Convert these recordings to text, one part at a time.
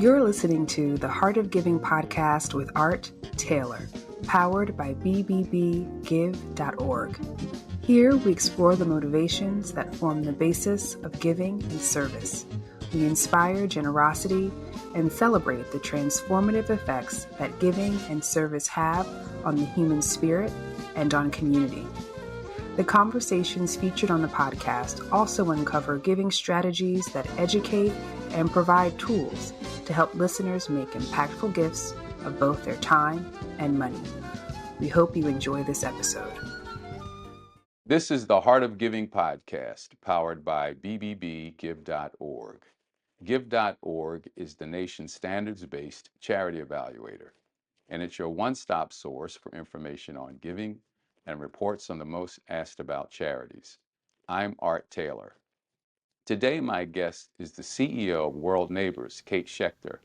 You're listening to the Heart of Giving podcast with Art Taylor, powered by bbbgive.org. Here we explore the motivations that form the basis of giving and service. We inspire generosity and celebrate the transformative effects that giving and service have on the human spirit and on community. The conversations featured on the podcast also uncover giving strategies that educate and provide tools to help listeners make impactful gifts of both their time and money. We hope you enjoy this episode. This is the Heart of Giving podcast, powered by bbbgive.org. Give.org is the nation's standards-based charity evaluator, and it's your one-stop source for information on giving and reports on the most asked about charities. I'm Art Taylor. Today, my guest is the CEO of World Neighbors, Kate Schecter,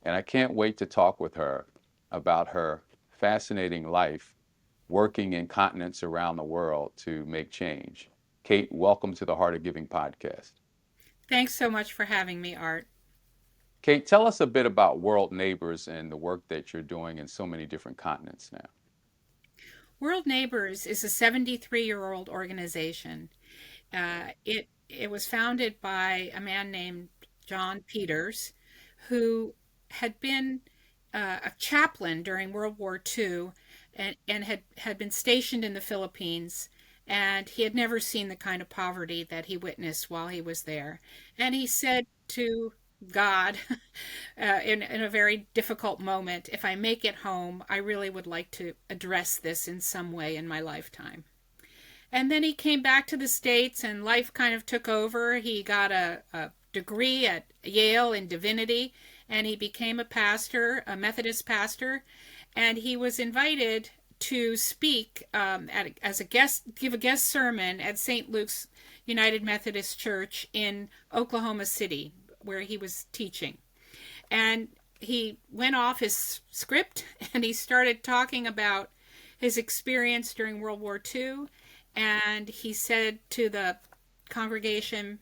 and I can't wait to talk with her about her fascinating life working in continents around the world to make change. Kate, welcome to the Heart of Giving podcast. Thanks so much for having me, Art. Kate, tell us a bit about World Neighbors and the work that you're doing in so many different continents now. World Neighbors is a 73-year-old organization. It was founded by a man named John Peters, who had been a chaplain during World War II and had been stationed in the Philippines, and he had never seen the kind of poverty that he witnessed while he was there. And he said to God, in a very difficult moment, if I make it home, I really would like to address this in some way in my lifetime. And then he came back to the States and life kind of took over. He got a degree at Yale in divinity, and he became a pastor, a Methodist pastor, and he was invited to speak as a guest, give a guest sermon at St. Luke's United Methodist Church in Oklahoma City, where he was teaching. And he went off his script and he started talking about his experience during World War II. And he said to the congregation,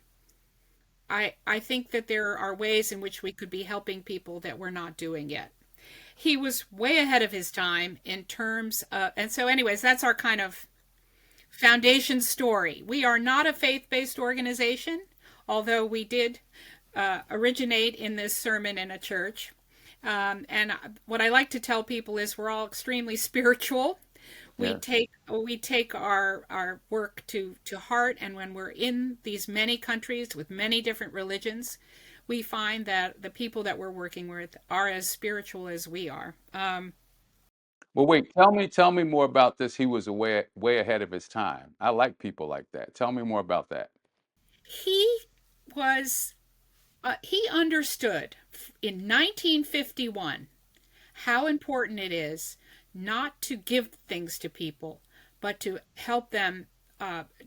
I think that there are ways in which we could be helping people that we're not doing yet. He was way ahead of his time in terms of, and so anyways, that's our kind of foundation story. We are not a faith-based organization, although we did originate in this sermon in a church. And what I like to tell people is we're all extremely spiritual. We take our work to heart, and when we're in these many countries with many different religions, we find that the people that we're working with are as spiritual as we are. Well, wait, tell me more about this. He was way ahead of his time. I like people like that. Tell me more about that. He was he understood in 1951 how important it is not to give things to people, but to help them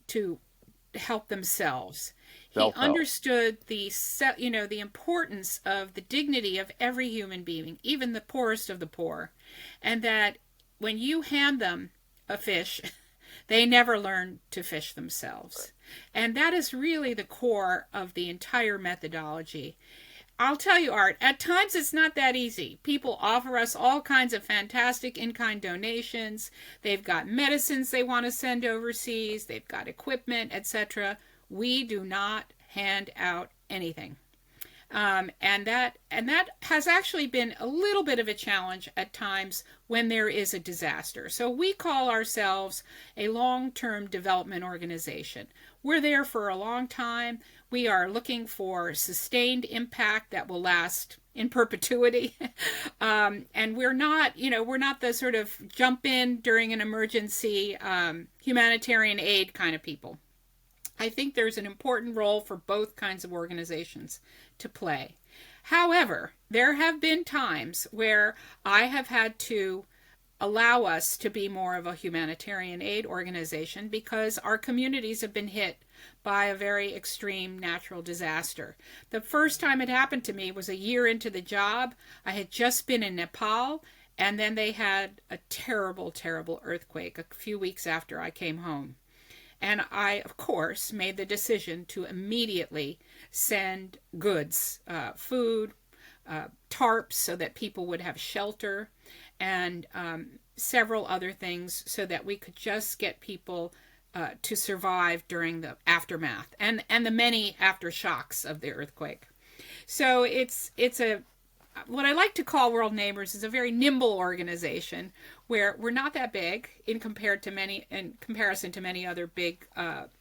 to help themselves. Self-help. He understood the importance of the dignity of every human being, even the poorest of the poor, and that when you hand them a fish, they never learn to fish themselves. Right. And that is really the core of the entire methodology. I'll tell you, Art, at times it's not that easy. People offer us all kinds of fantastic in-kind donations. They've got medicines they want to send overseas. They've got equipment, etc. We do not hand out anything. And that has actually been a little bit of a challenge at times when there is a disaster. So we call ourselves a long-term development organization. We're there for a long time. We are looking for sustained impact that will last in perpetuity. And we're not the sort of jump in during an emergency humanitarian aid kind of people. I think there's an important role for both kinds of organizations to play. However, there have been times where I have had to allow us to be more of a humanitarian aid organization because our communities have been hit by a very extreme natural disaster. The first time it happened to me was a year into the job. I had just been in Nepal, and then they had a terrible, terrible earthquake a few weeks after I came home. And I, of course, made the decision to immediately send goods, food, tarps so that people would have shelter, and several other things so that we could just get people to survive during the aftermath and the many aftershocks of the earthquake. So it's a what I like to call World Neighbors is a very nimble organization where we're not that big in comparison to many other big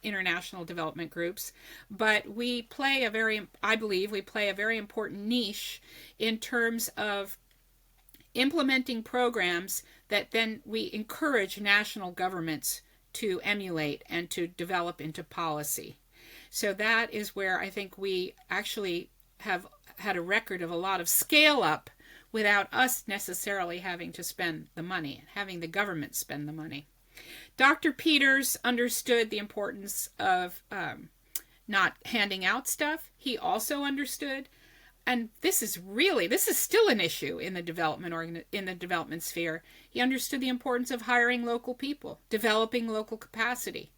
international development groups, but I believe we play a very important niche in terms of implementing programs that then we encourage national governments to emulate and to develop into policy. So that is where I think we actually have had a record of a lot of scale up without us necessarily having to spend the money, having the government spend the money. Dr. Peters understood the importance of not handing out stuff. He also understood, and this is still an issue in the development sphere. He understood the importance of hiring local people, developing local capacity.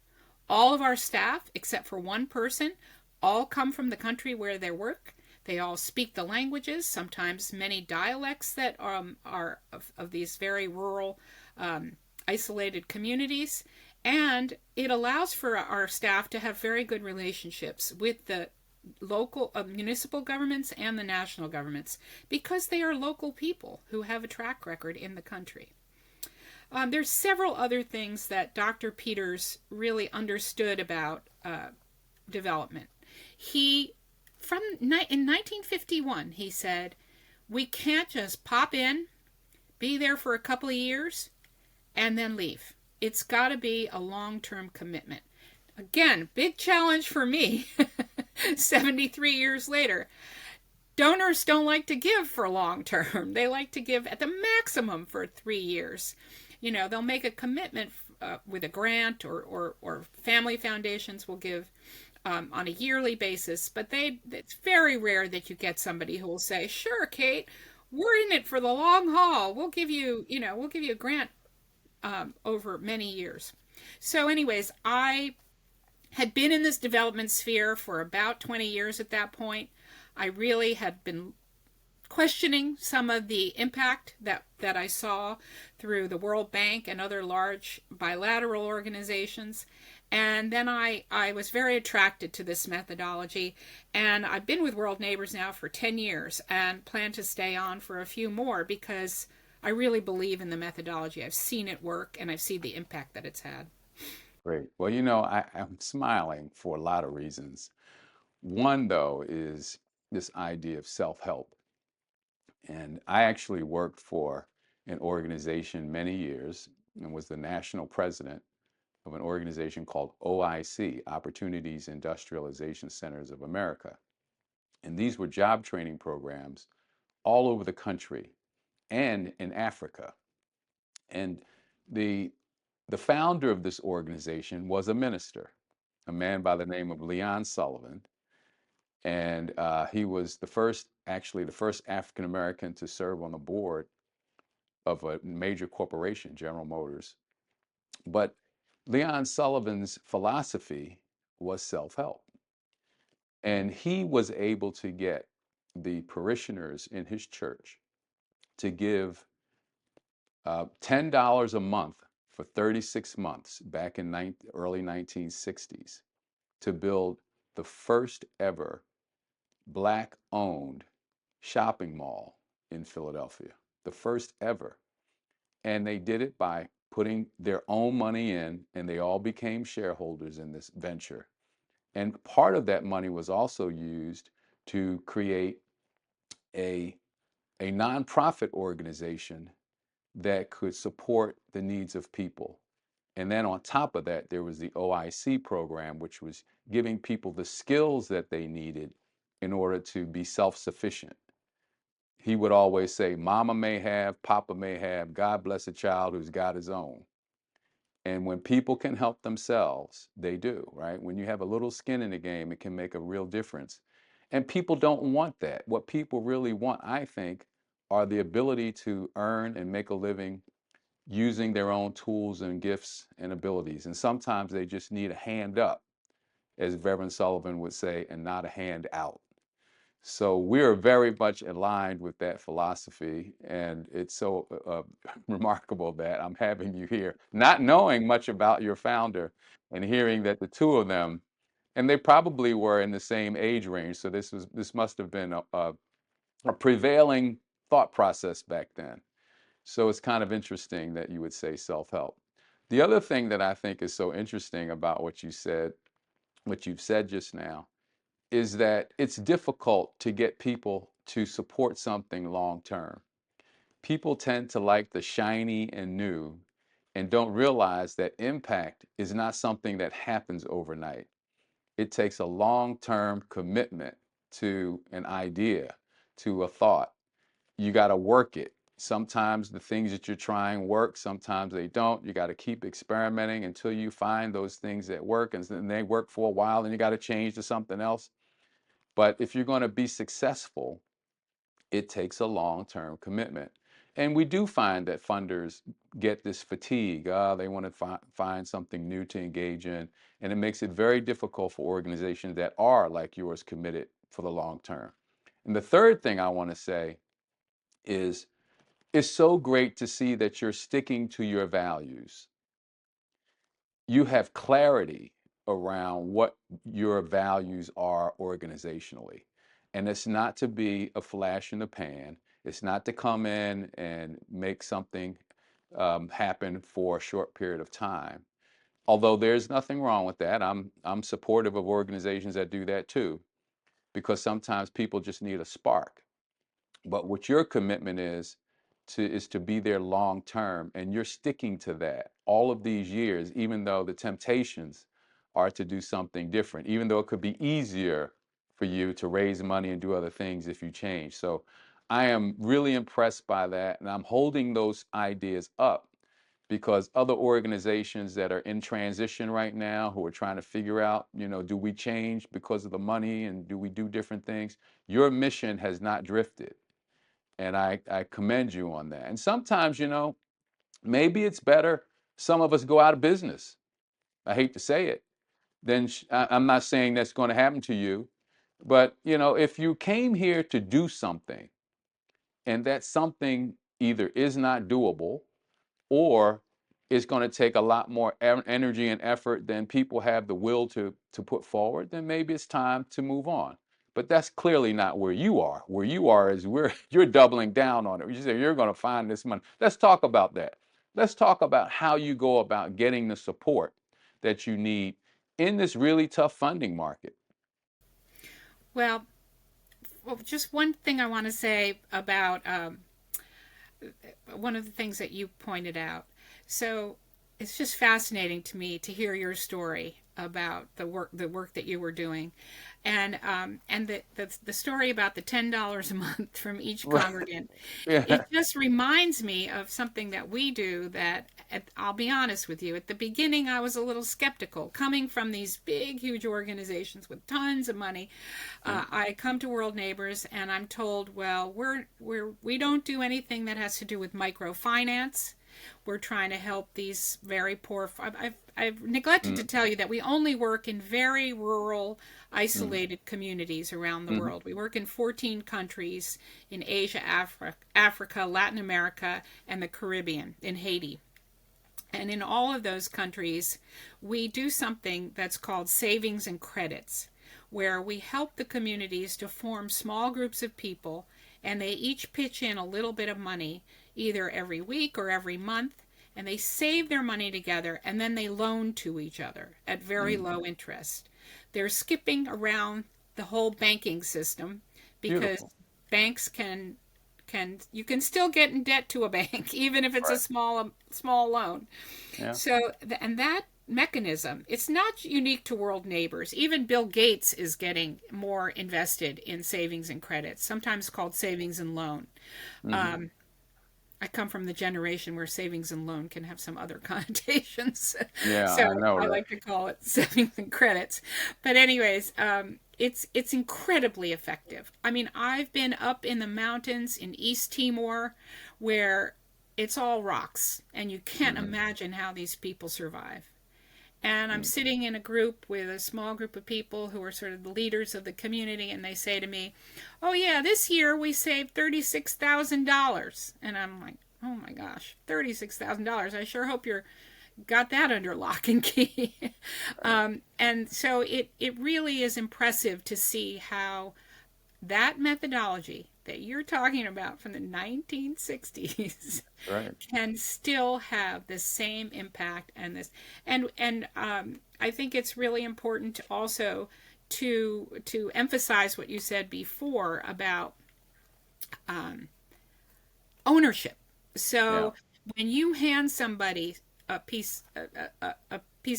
All of our staff, except for one person, all come from the country where they work. They all speak the languages, sometimes many dialects that are of these very rural, isolated communities. And it allows for our staff to have very good relationships with the local municipal governments and the national governments because they are local people who have a track record in the country. There's several other things that Dr. Peters really understood about development. In 1951, he said, we can't just pop in, be there for a couple of years, and then leave. It's got to be a long-term commitment. Again, big challenge for me, 73 years later. Donors don't like to give for long term. They like to give at the maximum for 3 years. They'll make a commitment with a grant or family foundations will give on a yearly basis, but it's very rare that you get somebody who will say, sure, Kate, we're in it for the long haul. We'll give you a grant over many years. So anyways, I had been in this development sphere for about 20 years at that point. I really had been questioning some of the impact that I saw through the World Bank and other large bilateral organizations. And then I was very attracted to this methodology. And I've been with World Neighbors now for 10 years and plan to stay on for a few more because I really believe in the methodology. I've seen it work and I've seen the impact that it's had. Great. Well, I'm smiling for a lot of reasons. One, though, is this idea of self-help. And I actually worked for an organization many years and was the national president of an organization called OIC, Opportunities Industrialization Centers of America. And these were job training programs all over the country and in Africa. And the founder of this organization was a minister, a man by the name of Leon Sullivan. And he was the first African American to serve on the board of a major corporation, General Motors. But Leon Sullivan's philosophy was self-help. And he was able to get the parishioners in his church to give $10 a month for 36 months back in early 1960s to build the first ever Black-owned shopping mall in Philadelphia, the first ever. And they did it by putting their own money in, and they all became shareholders in this venture. And part of that money was also used to create a nonprofit organization that could support the needs of people. And then on top of that, there was the OIC program, which was giving people the skills that they needed in order to be self-sufficient. He would always say, Mama may have, Papa may have, God bless a child who's got his own. And when people can help themselves, they do, right? When you have a little skin in the game, it can make a real difference. And people don't want that. What people really want, I think, are the ability to earn and make a living using their own tools and gifts and abilities. And sometimes they just need a hand up, as Reverend Sullivan would say, and not a hand out. So we're very much aligned with that philosophy, and it's so remarkable that I'm having you here, not knowing much about your founder, and hearing that the two of them, and they probably were in the same age range. So this must have been a prevailing thought process back then. So it's kind of interesting that you would say self-help. The other thing that I think is so interesting about what you've said just now, is that it's difficult to get people to support something long term. People tend to like the shiny and new and don't realize that impact is not something that happens overnight. It takes a long term commitment to an idea, to a thought. You got to work it. Sometimes the things that you're trying work, sometimes they don't. You got to keep experimenting until you find those things that work, and then they work for a while, and you got to change to something else. But if you're going to be successful, it takes a long-term commitment. And we do find that funders get this fatigue. They want to find something new to engage in. And it makes it very difficult for organizations that are like yours committed for the long term. And the third thing I want to say is it's so great to see that you're sticking to your values. You have clarity around what your values are organizationally. And it's not to be a flash in the pan. It's not to come in and make something happen for a short period of time. Although there's nothing wrong with that. I'm supportive of organizations that do that too, because sometimes people just need a spark. But what your commitment is to be there long term, and you're sticking to that all of these years, even though the temptations are to do something different, even though it could be easier for you to raise money and do other things if you change. So I am really impressed by that, and I'm holding those ideas up because other organizations that are in transition right now who are trying to figure out, do we change because of the money and do we do different things? Your mission has not drifted. And I commend you on that. And sometimes, maybe it's better some of us go out of business. I hate to say it. Then I'm not saying that's going to happen to you. But, if you came here to do something and that something either is not doable or it's going to take a lot more energy and effort than people have the will to put forward, then maybe it's time to move on. But that's clearly not where you are. Where you are is where you're doubling down on it. You say you're going to find this money. Let's talk about that. Let's talk about how you go about getting the support that you need in this really tough funding market. Well, just one thing I want to say about one of the things that you pointed out. So it's just fascinating to me to hear your story about the work that you were doing, and the story about the $10 a month from each congregant. Yeah. It just reminds me of something that we do. That I'll be honest with you. At the beginning, I was a little skeptical, coming from these big, huge organizations with tons of money. I come to World Neighbors, and I'm told, well, we don't do anything that has to do with microfinance. We're trying to help these very poor. I've neglected to tell you that we only work in very rural, isolated communities around the world. We work in 14 countries in Asia, Africa, Latin America, and the Caribbean, in Haiti. And in all of those countries, we do something that's called savings and credits, where we help the communities to form small groups of people, and they each pitch in a little bit of money, either every week or every month, and they save their money together, and then they loan to each other at very low interest. They're skipping around the whole banking system because Beautiful. banks can you can still get in debt to a bank even if it's a Right. small loan. Yeah. So and that mechanism, it's not unique to World Neighbors. Even Bill Gates is getting more invested in savings and credits, sometimes called savings and loan. I come from the generation where savings and loan can have some other connotations. Yeah, So I know, I right? like to call it savings and credits. But anyways, it's incredibly effective. I mean, I've been up in the mountains in East Timor where it's all rocks and you can't imagine how these people survive. and I'm sitting in a group with a small group of people who are sort of the leaders of the community, and they say to me, "Oh yeah, this year we saved $36,000." And I'm like, "Oh my gosh, $36,000! I sure hope you're got that under lock and key." Right. And so it really is impressive to see how that methodology that you're talking about from the 1960s Right. can still have the same impact. And this and I think it's really important also to emphasize what you said before about ownership. Yeah. So when you hand somebody a piece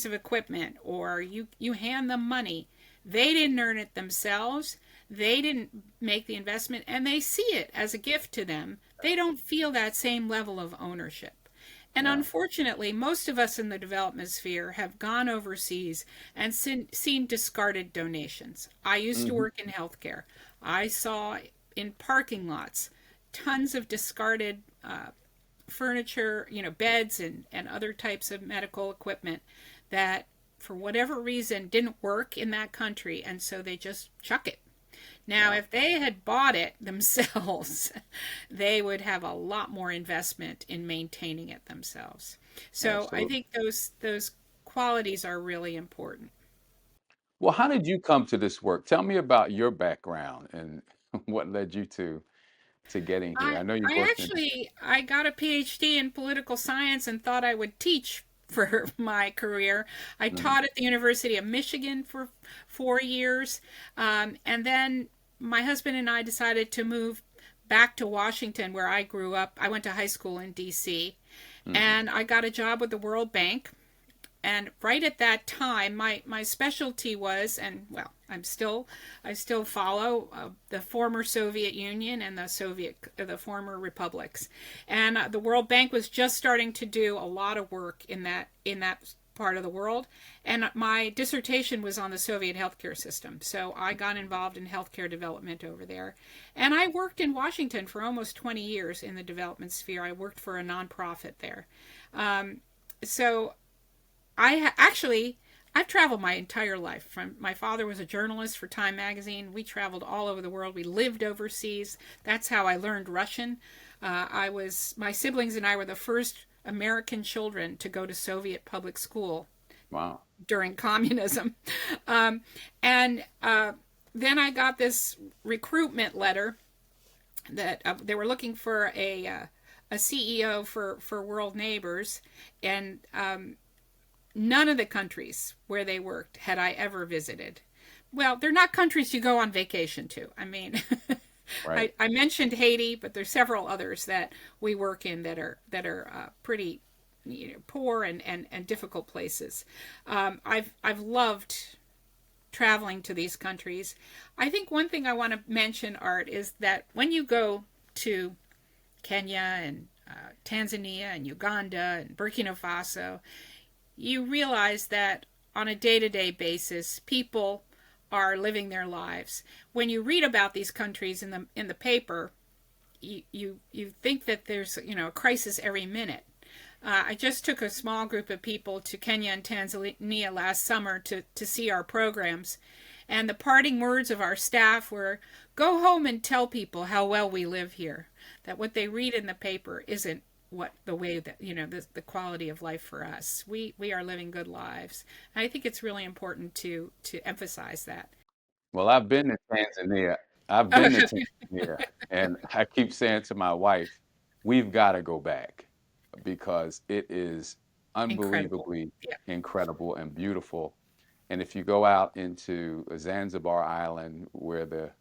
of equipment, or you hand them money, they didn't earn it themselves. They didn't make the investment, and they see it as a gift to them. They don't feel that same level of ownership. And Yeah. unfortunately, most of us in the development sphere have gone overseas and seen discarded donations. I used to Hmm. work in healthcare. I saw in parking lots tons of discarded furniture, beds and other types of medical equipment that, for whatever reason, didn't work in that country, and so they just chuck it. Now, Yeah. if they had bought it themselves, they would have a lot more investment in maintaining it themselves. So I Absolutely. think those qualities are really important. Well, how did you come to this work? Tell me about your background and what led you to getting here. I I know you've I worked in. actually I got a PhD in political science and thought I would teach for my career. I Mhm. taught at the University of Michigan for 4 years, and then my husband and I decided to move back to Washington, where I grew up. I went to high school in D.C., Mhm. and I got a job with the World Bank. And right at that time, my specialty was, and well, I still follow the former Soviet Union and the former republics. And the World Bank was just starting to do a lot of work in that part of the world. And my dissertation was on the Soviet healthcare system. So I got involved in healthcare development over there. And I worked in Washington for almost 20 years in the development sphere. I worked for a nonprofit there. So actually, I've traveled my entire life. From my father was a journalist for Time magazine. We traveled all over the world. We lived overseas. That's how I learned Russian. My siblings and I were the first American children to go to Soviet public school Wow. during communism. Um, and then I got this recruitment letter that they were looking for a CEO for World Neighbors, and none of the countries where they worked had I ever visited. Well, they're not countries you go on vacation to. I mean, Right. I mentioned Haiti, but there's several others that we work in that are pretty poor and difficult places. I've loved traveling to these countries. I think one thing I want to mention, Art, is that when you go to Kenya and Tanzania and Uganda and Burkina Faso, you realize that on a day-to-day basis, people are living their lives. When you read about these countries in the paper, you think that there's a crisis every minute. I just took a small group of people to Kenya and Tanzania last summer to see our programs, and the parting words of our staff were, "Go home and tell people how well we live here. That what they read in the paper isn't what the way that the quality of life for us. We are living good lives." And I think it's really important to emphasize that. Well, I've been to Tanzania. I've Oh, been to Tanzania, and I keep saying to my wife, we've got to go back because it is incredible. unbelievably Yeah. incredible and beautiful. And if you go out into Zanzibar Island, where the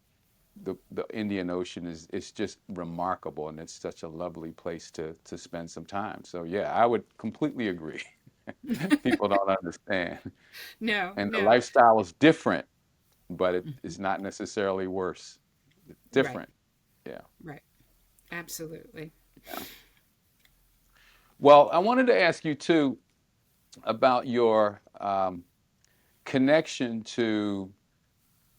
Indian Ocean is, it's just remarkable, and it's such a lovely place to spend some time. So yeah, I would completely agree. People don't understand, No, and the no. lifestyle is different, but it is not necessarily worse. It's Right, different. Yeah. right. Absolutely. Yeah. Well, I wanted to ask you too about your connection to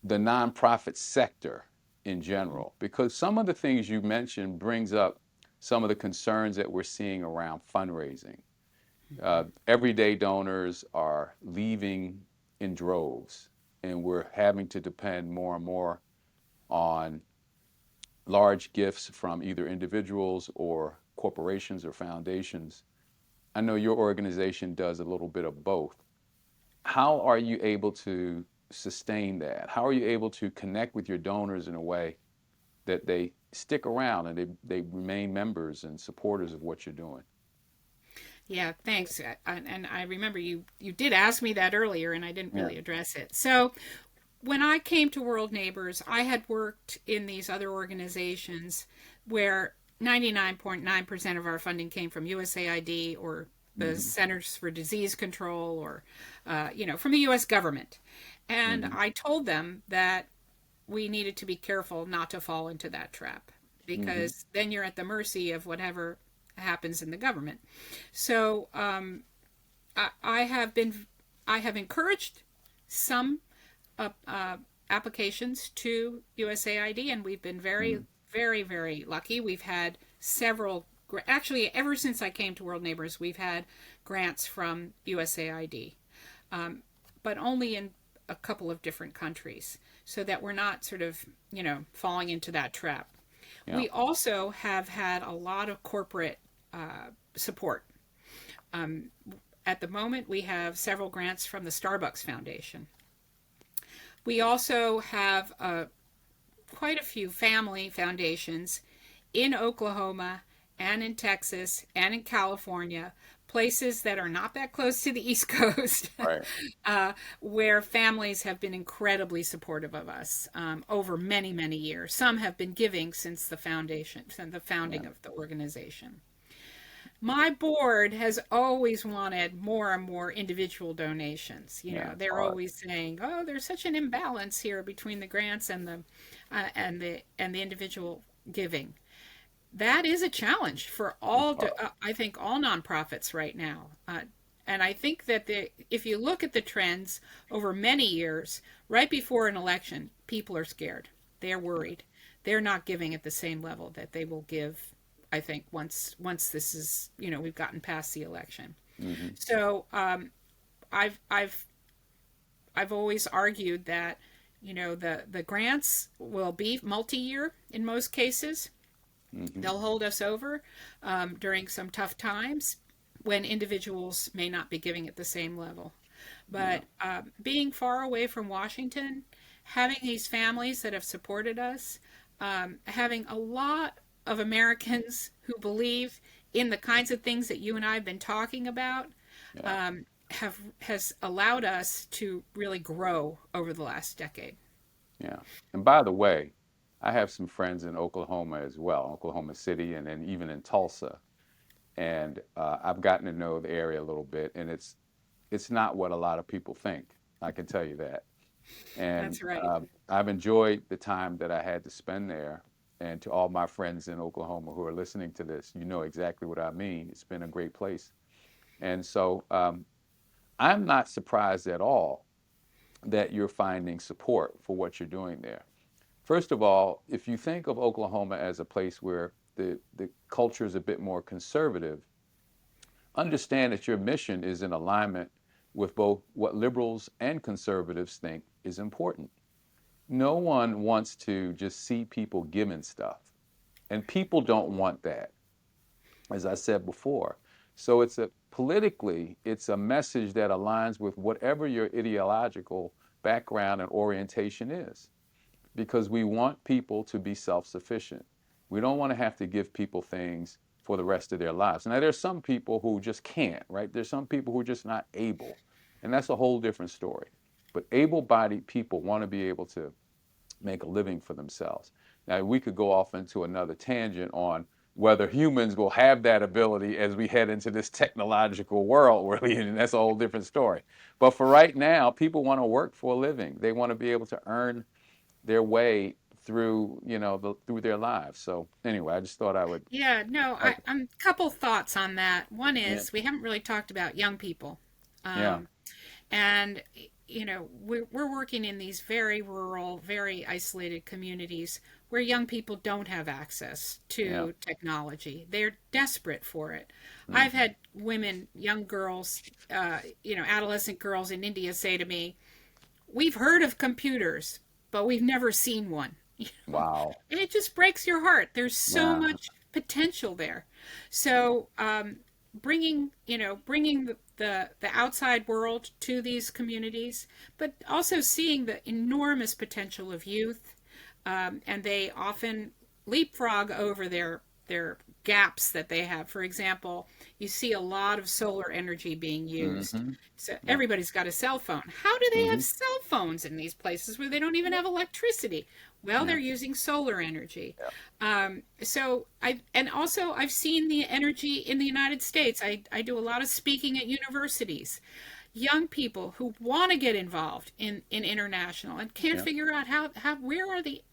the nonprofit sector in general, because some of the things you mentioned brings up some of the concerns that we're seeing around fundraising. Everyday donors are leaving in droves, and we're having to depend more and more on large gifts from either individuals or corporations or foundations. I know your organization does a little bit of both. How are you able to sustain that? How are you able to connect with your donors in a way that they stick around and they remain members and supporters of what you're doing? Yeah, thanks. And I remember you did ask me that earlier, and I didn't Yeah. really address it. So when I came to World Neighbors, I had worked in these other organizations where 99.9% of our funding came from USAID or the Hmm. Centers for Disease Control or, from the U.S. government. And Hmm. I told them that we needed to be careful not to fall into that trap Hmm. because then you're at the mercy of whatever happens in the government. So I have been, I have encouraged some uh, uh, applications to USAID, and we've been very, Hmm. very, very lucky. We've had several, actually, ever since I came to World Neighbors, we've had grants from USAID, but only in a couple of different countries, so that we're not sort of, falling into that trap. Yeah. We also have had a lot of corporate support. At the moment, we have several grants from the Starbucks Foundation. We also have quite a few family foundations in Oklahoma and in Texas and in California, places that are not that close to the East Coast, Right. where families have been incredibly supportive of us over many, many years. Some have been giving since the foundation, since the Yeah. founding of the organization. My board has always wanted more and more individual donations. Yeah. It's They're hard. always saying, "Oh, there's such an imbalance here between the grants and the individual giving." That is a challenge for It's all. hard. I think all nonprofits right now. And I think that if you look at the trends over many years, right before an election, people are scared. They're worried. They're not giving at the same level that they will give. I think once this is we've gotten past the election. Hmm. So I've I've I've always argued that the grants will be multi-year in most cases. Hmm. They'll hold us over during some tough times when individuals may not be giving at the same level. Yeah. But being far away from Washington, having these families that have supported us, having a lot of Americans who believe in the kinds of things that you and I have been talking about, Yeah. has allowed us to really grow over the last decade. Yeah. And by the way, I have some friends in Oklahoma as well, Oklahoma City, and then even in Tulsa. And I've gotten to know the area a little bit, and it's not what a lot of people think. I can tell you that. And That's right. I've enjoyed the time that I had to spend there. And to all my friends in Oklahoma who are listening to this, you know exactly what I mean. It's been a great place. And so I'm not surprised at all that you're finding support for what you're doing there. First of all, if you think of Oklahoma as a place where the culture is a bit more conservative, understand that your mission is in alignment with both what liberals and conservatives think is important. No one wants to just see people giving stuff, and people don't want that, as I said before. So it's a message that aligns with whatever your ideological background and orientation is, because we want people to be self-sufficient. We don't want to have to give people things for the rest of their lives. Now, there's some people who just can't, right? There's some people who are just not able, and that's a whole different story. But able-bodied people want to be able to make a living for themselves. Now, we could go off into another tangent on whether humans will have that ability as we head into this technological world, really, and that's a whole different story. But for right now, people want to work for a living. They want to be able to earn their way through, through their lives. So anyway, I just thought I would. Yeah, no, Uh, I'm a couple thoughts on that. One yeah. is we haven't really talked about young people. Yeah. Um, and we're working in these very rural, very isolated communities where young people don't have access Yeah. to technology. They're desperate for it. I've Hmm. had women, young girls, adolescent girls in India say to me, "We've heard of computers, but we've never seen one." Wow. And it just breaks your heart. There's so Yeah. much potential there. So bringing the outside world to these communities, but also seeing the enormous potential of youth, and they often leapfrog over their gaps that they have. For example, you see a lot of solar energy being used. Hmm. So Yeah. everybody's got a cell phone. How do they have Hmm. cell phones in these places where they don't even have electricity? Well, Yeah. they're using solar energy. Yeah. I've seen the energy in the United States. I do a lot of speaking at universities. Young people who want to get involved in international and can't Yeah. figure out how where are the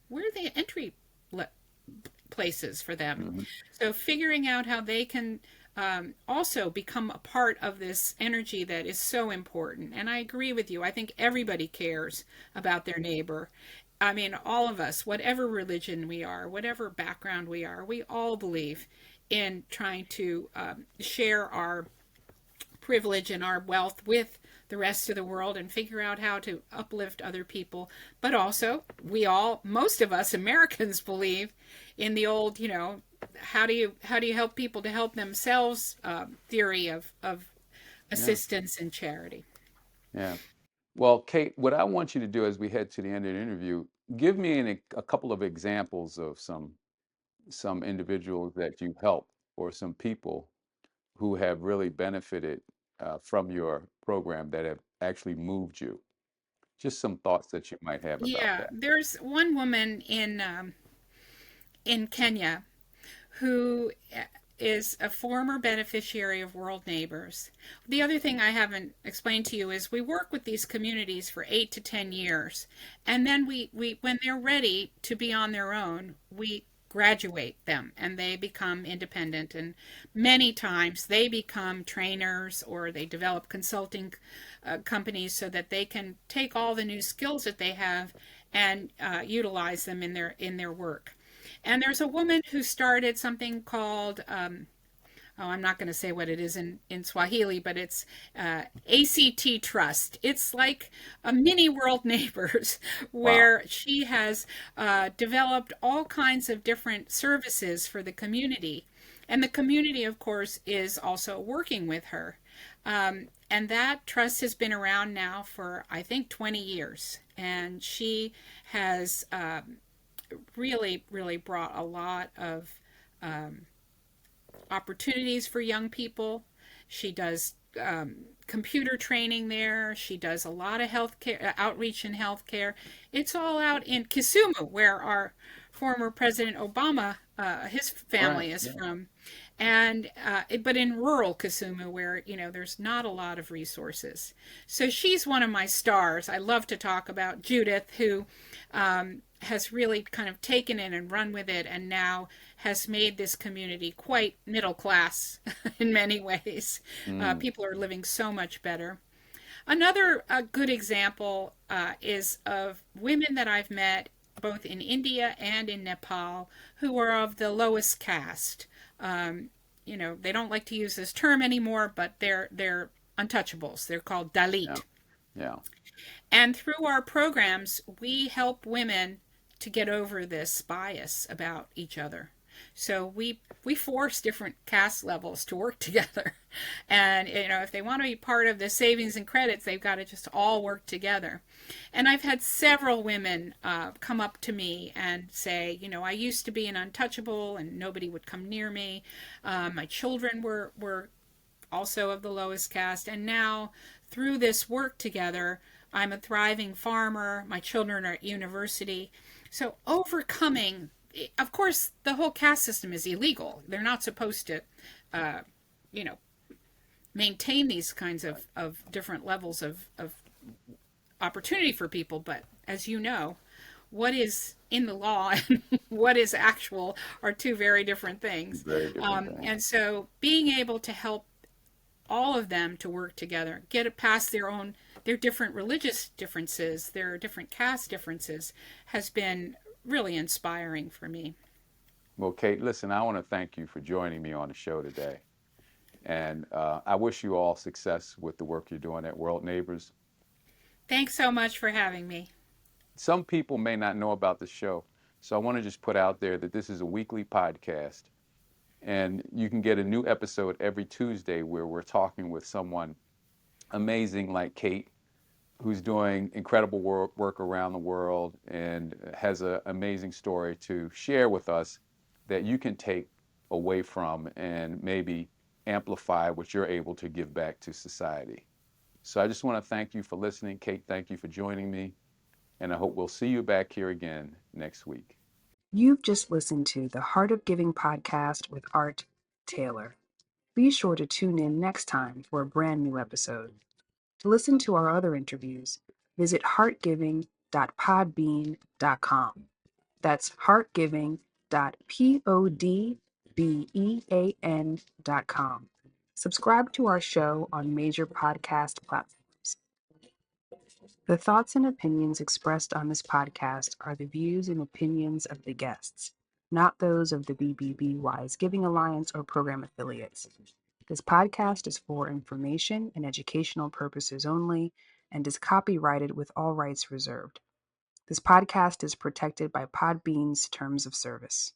entry places for them. Hmm. So figuring out how they can also become a part of this energy that is so important. And I agree with you. I think everybody cares about their neighbor. I mean, all of us, whatever religion we are, whatever background we are, we all believe in trying to share our privilege and our wealth with the rest of the world and figure out how to uplift other people. But also, most of us Americans believe in the old, how do you help people to help themselves theory of Yeah. assistance and charity. Yeah. Well, Kate, what I want you to do as we head to the end of the interview, give me a couple of examples of some individuals that you've helped or some people who have really benefited from your program that have actually moved you. Just some thoughts that you might have about Yeah, that. there's one woman in Kenya who is a former beneficiary of World Neighbors. The other thing I haven't explained to you is we work with these communities for 8 to 10 years, and then we when they're ready to be on their own, we graduate them and they become independent, and many times they become trainers or they develop consulting companies so that they can take all the new skills that they have and utilize them in their work. And there's a woman who started something called, I'm not going to say what it is in Swahili, but it's ACT Trust. It's like a mini World Neighbors Wow. where she has developed all kinds of different services for the community. And the community, of course, is also working with her. And that trust has been around now for, I think, 20 years. And she has really, really brought a lot of opportunities for young people. She does computer training there. She does a lot of healthcare outreach in healthcare. It's all out in Kisumu, where our former President Obama, his Right. family is Yeah. from, and but in rural Kisumu, where there's not a lot of resources. So she's one of my stars. I love to talk about Judith, who has really kind of taken it and run with it, and now has made this community quite middle class in many ways. Mm. People are living so much better. Another good example is of women that I've met both in India and in Nepal who are of the lowest caste. They don't like to use this term anymore, but they're untouchables. They're called Yeah. Dalit. Yeah. And through our programs, we help women to get over this bias about each other. So we force different caste levels to work together. And if they want to be part of the savings and credits, they've got to just all work together. And I've had several women come up to me and say, I used to be an untouchable and nobody would come near me. My children were also of the lowest caste. And now, through this work together, I'm a thriving farmer. My children are at university. So, overcoming, of course, the whole caste system is illegal. They're not supposed to, you know, maintain these kinds of different levels of opportunity for people. But as you know, what is in the law and what is actual are two very different things. Very different thing. And so being able to help all of them to work together, get it past their own their different religious differences, their different caste differences, has been really inspiring for me. Well, Kate, listen, I want to thank you for joining me on the show today. And I wish you all success with the work you're doing at World Neighbors. Thanks so much for having me. Some people may not know about the show, so I want to just put out there that this is a weekly podcast, and you can get a new episode every Tuesday where we're talking with someone amazing like Kate, who's doing incredible work around the world and has an amazing story to share with us that you can take away from and maybe amplify what you're able to give back to society. So I just want to thank you for listening. Kate, thank you for joining me. And I hope we'll see you back here again next week. You've just listened to the Heart of Giving podcast with Art Taylor. Be sure to tune in next time for a brand new episode. To listen to our other interviews, visit heartgiving.podbean.com. That's heartgiving.podbean.com. Subscribe to our show on major podcast platforms. The thoughts and opinions expressed on this podcast are the views and opinions of the guests, not those of the BBB Wise Giving Alliance or program affiliates. This podcast is for information and educational purposes only and is copyrighted with all rights reserved. This podcast is protected by Podbean's terms of service.